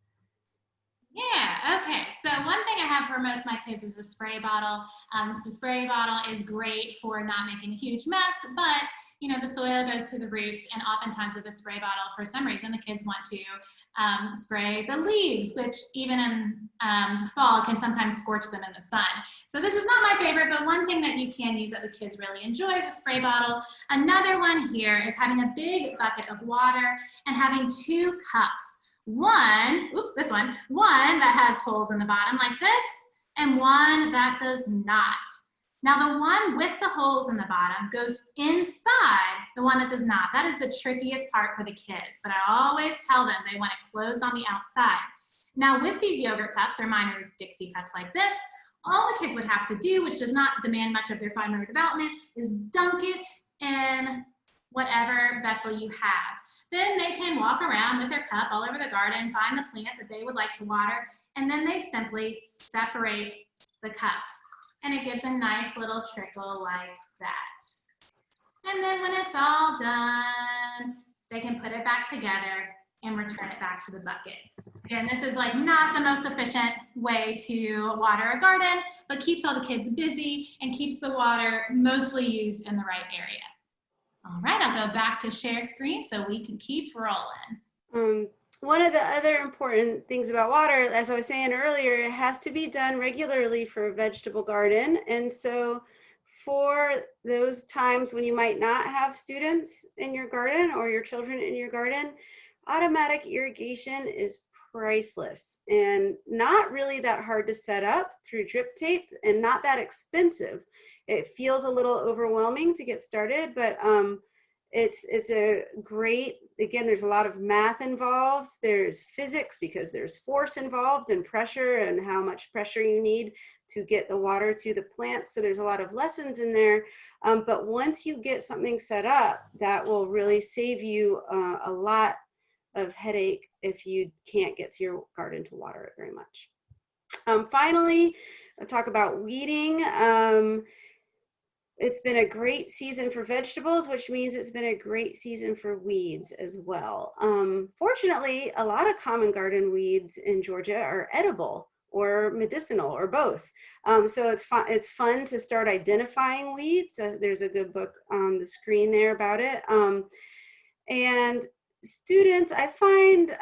Yeah, okay. So one thing I have for most of my kids is a spray bottle. The spray bottle is great for not making a huge mess, but the soil goes to the roots, and oftentimes with a spray bottle, for some reason, the kids want to spray the leaves, which even in fall can sometimes scorch them in the sun. So this is not my favorite, but one thing that you can use that the kids really enjoy is a spray bottle. Another one here is having a big bucket of water and having 2 cups. One that has holes in the bottom like this, and one that does not. Now the one with the holes in the bottom goes inside the one that does not. That is the trickiest part for the kids, but I always tell them they want it closed on the outside. Now with these yogurt cups, or mine are Dixie cups like this, all the kids would have to do, which does not demand much of their fine motor development, is dunk it in whatever vessel you have. Then they can walk around with their cup all over the garden, find the plant that they would like to water, and then they simply separate the cups. And it gives a nice little trickle like that. And then when it's all done, they can put it back together and return it back to the bucket. Again, this is like not the most efficient way to water a garden, but keeps all the kids busy and keeps the water mostly used in the right area. All right, I'll go back to share screen so we can keep rolling. One of the other important things about water, as I was saying earlier, it has to be done regularly for a vegetable garden. And so for those times when you might not have students in your garden or your children in your garden, automatic irrigation is priceless and not really that hard to set up through drip tape, and not that expensive. It feels a little overwhelming to get started, but It's a great, again, there's a lot of math involved. There's physics because there's force involved and pressure and how much pressure you need to get the water to the plants. So there's a lot of lessons in there. But once you get something set up, that will really save you a lot of headache if you can't get to your garden to water it very much. Finally, I'll talk about weeding. It's been a great season for vegetables, which means it's been a great season for weeds as well. Fortunately, a lot of common garden weeds in Georgia are edible or medicinal or both. So it's fun to start identifying weeds. There's a good book on the screen there about it. And students, I find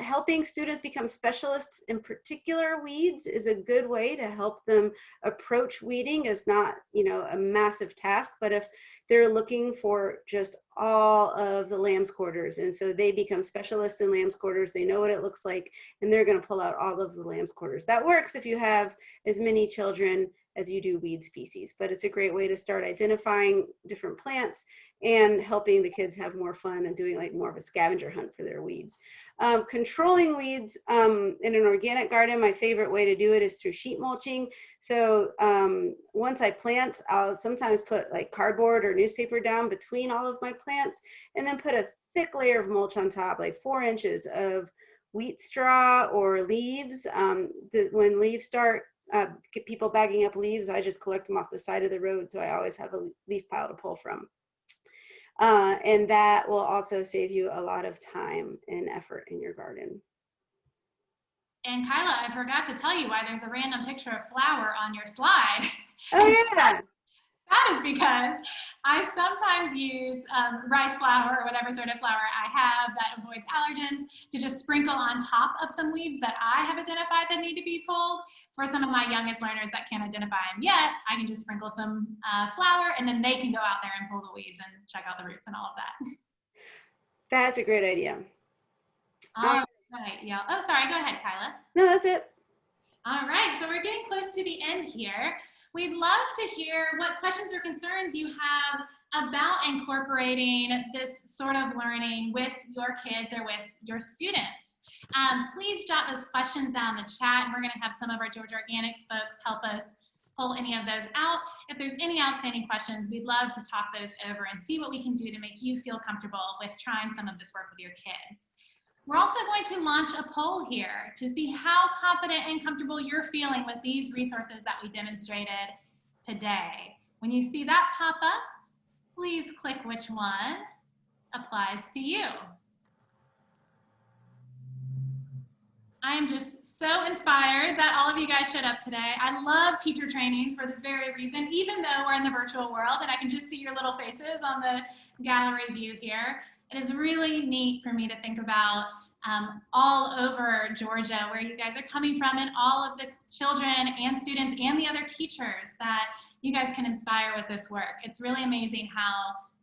helping students become specialists in particular weeds is a good way to help them approach weeding as not, a massive task, but if they're looking for just all of the lamb's quarters, and so they become specialists in lamb's quarters, they know what it looks like, and they're going to pull out all of the lamb's quarters. That works if you have as many children as you do weed species, but it's a great way to start identifying different plants and helping the kids have more fun and doing like more of a scavenger hunt for their weeds. Controlling weeds in an organic garden, my favorite way to do it is through sheet mulching. So once I plant, I'll sometimes put like cardboard or newspaper down between all of my plants and then put a thick layer of mulch on top, like 4 inches of wheat straw or leaves. When leaves start, get people bagging up leaves, I just collect them off the side of the road, so I always have a leaf pile to pull from. And that will also save you a lot of time and effort in your garden. And Kyla, I forgot to tell you why there's a random picture of flour on your slide. Oh yeah. That is because I sometimes use rice flour or whatever sort of flour I have that avoids allergens to just sprinkle on top of some weeds that I have identified that need to be pulled. For some of my youngest learners that can't identify them yet, I can just sprinkle some flour and then they can go out there and pull the weeds and check out the roots and all of that. That's a great idea. All right, yeah. Oh, sorry, go ahead, Kyla. No, that's it. All right, so we're getting close to the end here. We'd love to hear what questions or concerns you have about incorporating this sort of learning with your kids or with your students. Please jot those questions down in the chat, and we're going to have some of our Georgia Organics folks help us pull any of those out. If there's any outstanding questions, we'd love to talk those over and see what we can do to make you feel comfortable with trying some of this work with your kids. We're also going to launch a poll here to see how confident and comfortable you're feeling with these resources that we demonstrated today. When you see that pop up, please click which one applies to you. I am just so inspired that all of you guys showed up today. I love teacher trainings for this very reason, even though we're in the virtual world and I can just see your little faces on the gallery view here. It is really neat for me to think about all over Georgia where you guys are coming from and all of the children and students and the other teachers that you guys can inspire with this work. It's really amazing how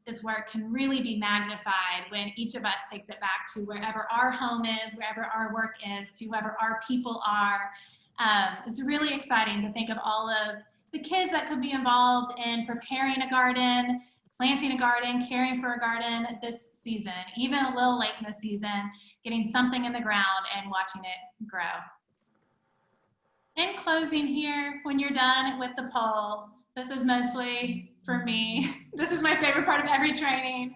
this work can really be magnified when each of us takes it back to wherever our home is, wherever our work is, to whoever our people are. It's really exciting to think of all of the kids that could be involved in preparing a garden, planting a garden, caring for a garden this season, even a little late in the season, getting something in the ground and watching it grow. In closing here, when you're done with the poll, this is mostly for me. This is my favorite part of every training.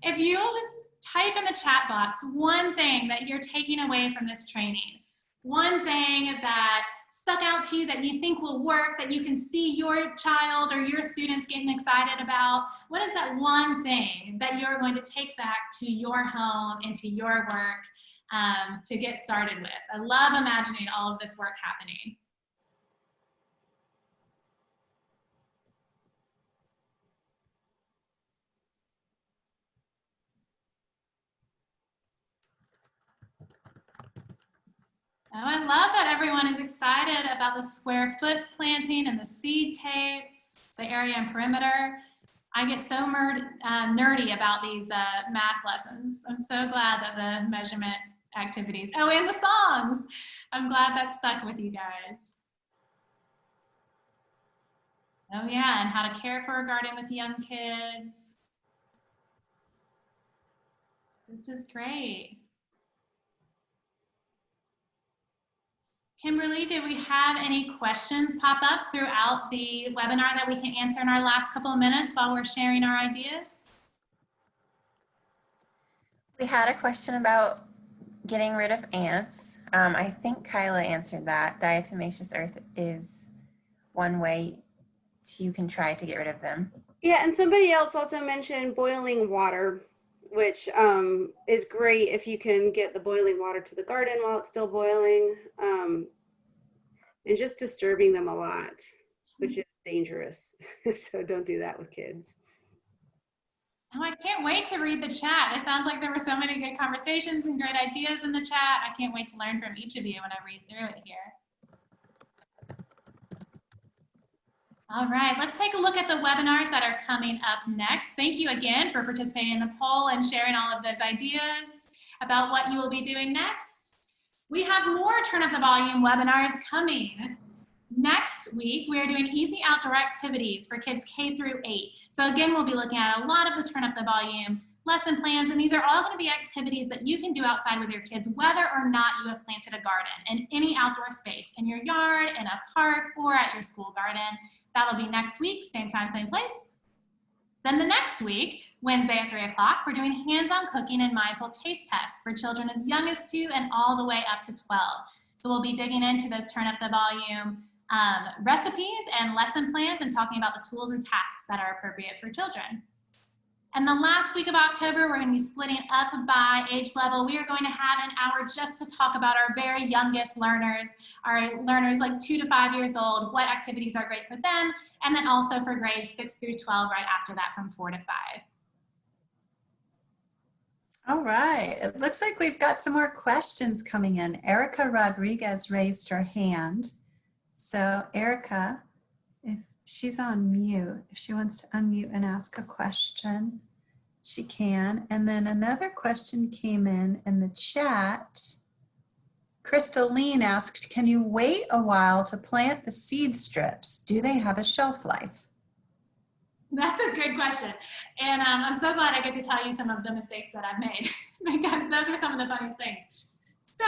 If you'll just type in the chat box one thing that you're taking away from this training, one thing that stuck out to you that you think will work, that you can see your child or your students getting excited about, what is that one thing that you're going to take back to your home and to your work to get started with? I love imagining all of this work happening. Oh, I love that everyone is excited about the square foot planting and the seed tapes, the area and perimeter. I get so nerdy about these math lessons. I'm so glad that the measurement activities, oh, and the songs. I'm glad that stuck with you guys. Oh yeah, and how to care for a garden with young kids. This is great. Kimberly, did we have any questions pop up throughout the webinar that we can answer in our last couple of minutes while we're sharing our ideas? We had a question about getting rid of ants. I think Kyla answered that. Diatomaceous earth is one way you can try to get rid of them. Yeah, and somebody else also mentioned boiling water, which is great if you can get the boiling water to the garden while it's still boiling, and just disturbing them a lot, which is dangerous. So don't do that with kids. Oh, I can't wait to read the chat. It sounds like there were so many good conversations and great ideas in the chat. I can't wait to learn from each of you when I read through it here. All right, let's take a look at the webinars that are coming up next. Thank you again for participating in the poll and sharing all of those ideas about what you will be doing next. We have more Turn Up the Volume webinars coming. Next week, we are doing easy outdoor activities for kids K through 8. So again, we'll be looking at a lot of the Turn Up the Volume lesson plans, and these are all going to be activities that you can do outside with your kids, whether or not you have planted a garden in any outdoor space, in your yard, in a park, or at your school garden. That'll be next week, same time, same place. Then the next week, Wednesday at 3 o'clock, we're doing hands-on cooking and mindful taste tests for children as young as 2 and all the way up to 12. So we'll be digging into those Turn Up the Volume recipes and lesson plans and talking about the tools and tasks that are appropriate for children. And the last week of October, we're going to be splitting up by age level. We are going to have an hour just to talk about our very youngest learners, our learners like 2 to 5 years old, what activities are great for them, and then also for grades 6 through 12 right after that from 4 to 5. All right, it looks like we've got some more questions coming in. Erica Rodriguez raised her hand. So Erica, if she's on mute, if she wants to unmute and ask a question, she can. And then another question came in the chat. Crystalline asked, can you wait a while to plant the seed strips? Do they have a shelf life? That's a good question. And I'm so glad I get to tell you some of the mistakes that I've made because those are some of the funniest things. So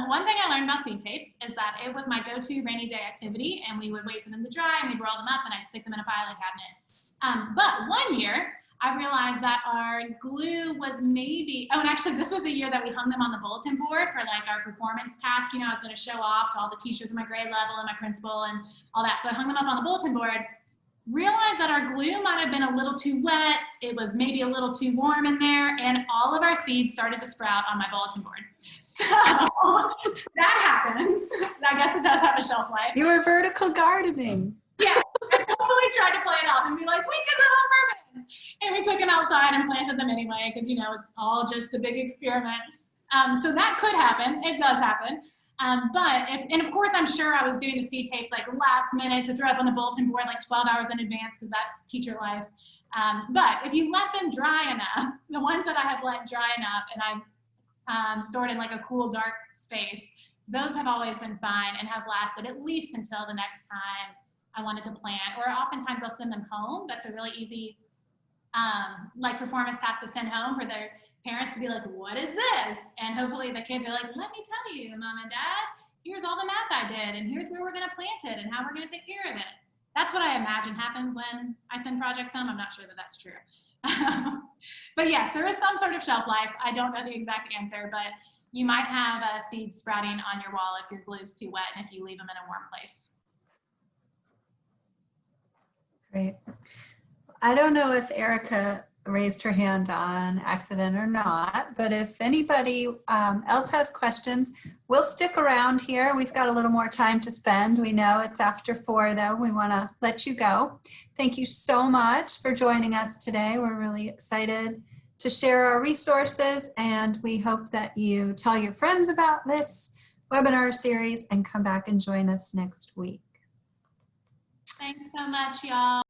one thing I learned about seed tapes is that it was my go-to rainy day activity, and we would wait for them to dry and we'd roll them up and I'd stick them in a filing cabinet. But one year I realized that our glue was maybe, oh, and actually this was a year that we hung them on the bulletin board for like our performance task. You know, I was going to show off to all the teachers in my grade level and my principal and all that. So I hung them up on the bulletin board. Realized that our glue might have been a little too wet. It was maybe a little too warm in there, and all of our seeds started to sprout on my bulletin board. So that happens. I guess it does have a shelf life. You were vertical gardening. Yeah, I totally tried to play it off and be like, we did that on purpose. And we took them outside and planted them anyway, because, you know, it's all just a big experiment. So that could happen. It does happen. And of course, I'm sure I was doing the seed tapes like last minute to throw up on the bulletin board like 12 hours in advance because that's teacher life. But if you let them dry enough, the ones that I have let dry enough and I've stored in like a cool, dark space, those have always been fine and have lasted at least until the next time I wanted to plant. Or oftentimes I'll send them home. That's a really easy like performance task to send home for their parents to be like, what is this? And hopefully the kids are like, let me tell you, Mom and Dad, here's all the math I did, and here's where we're gonna plant it and how we're gonna take care of it. That's what I imagine happens when I send projects home. I'm not sure that that's true. But yes, there is some sort of shelf life. I don't know the exact answer, but you might have a seed sprouting on your wall if your glue's too wet and if you leave them in a warm place. Great. I don't know if Erica raised her hand on accident or not, but if anybody else has questions, we'll stick around here. We've got a little more time to spend. We know it's after 4 though. We want to let you go. Thank you so much for joining us today. We're really excited to share our resources, and we hope that you tell your friends about this webinar series and come back and join us next week. Thanks so much, y'all.